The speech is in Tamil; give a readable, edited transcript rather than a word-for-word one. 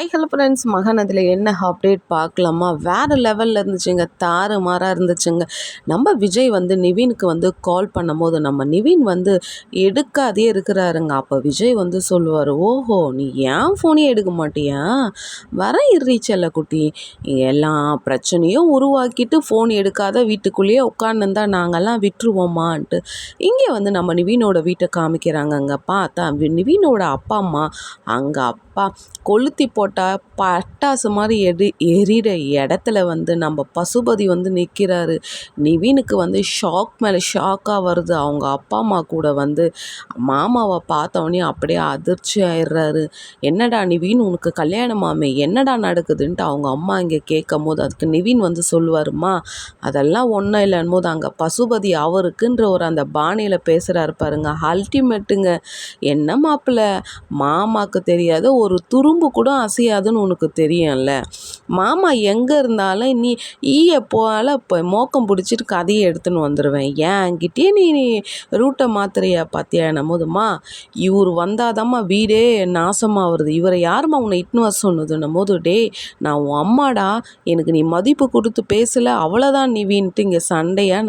ஹலோ ஃப்ரெண்ட்ஸ், மகன் அதில் என்ன அப்டேட் பார்க்கலாமா? வேறு லெவலில் இருந்துச்சுங்க, தாறுமாறாக இருந்துச்சுங்க. நம்ம விஜய் நிவினுக்கு கால் பண்ணும்போது நம்ம நிவின் எடுக்காதே இருக்கிறாருங்க. அப்போ விஜய் சொல்லுவார், ஓஹோ நீ ஏன் ஃபோனே எடுக்க மாட்டியா, வர இர்றி செல்லக்குட்டி, எல்லா பிரச்சனையும் உருவாக்கிட்டு ஃபோன் எடுக்காத வீட்டுக்குள்ளேயே உட்காந்துருந்தா நாங்கள்லாம் விட்டுருவோமான்ட்டு. இங்கே நம்ம நிவினோட வீட்டை காமிக்கிறாங்கங்க. பார்த்தா நிவினோட அப்பா அம்மா அங்கே அப்பா கொளுத்தி போட்டால் பட்டாசு மாதிரி எரியிற இடத்துல நம்ம பசுபதி நிற்கிறாரு. நிவினுக்கு ஷாக் மேலே ஷாக்காக வருது. அவங்க அப்பா அம்மா கூட மாமாவை பார்த்தவொடனே அப்படியே அதிர்ச்சி ஆயிடுறாரு. என்னடா நிவின், உனக்கு கல்யாணமாமே, என்னடா நடக்குதுன்ட்டு அவங்க அம்மா இங்கே கேட்கும் போது அதுக்கு நிவின் சொல்லுவாருமா, அதெல்லாம் ஒன்றும் இல்லைன்னு போது அங்கே பசுபதி அவருக்குன்ற அந்த பாணியில் பேசுகிறாரு பாருங்க, அல்டிமேட்டுங்க. என்ன மாப்பிள்ள, மாமாவுக்கு தெரியாத ஒரு துரும்பு கூட அசையாதுன்னு உனக்கு தெரியும்ல. மாமா எங்கே இருந்தாலும் நீ ஈய போல இப்போ மோக்கம் பிடிச்சிட்டு கதையை எடுத்துன்னு வந்துடுவேன். என்கிட்டயே நீ ரூட்டை மாத்திரையா பார்த்தியான்னும் போதுமா, இவர் வந்தாதாம்மா வீடே நாசமாக வருது, இவரை யாரும்மா உன்னை இட்டுன்னு வர சொன்னதுன்னும் போது, டே நான் உன் அம்மாடா, எனக்கு நீ மதிப்பு கொடுத்து பேசலை, அவ்வளோதான் நிவின்ட்டு இங்கே சண்டையாக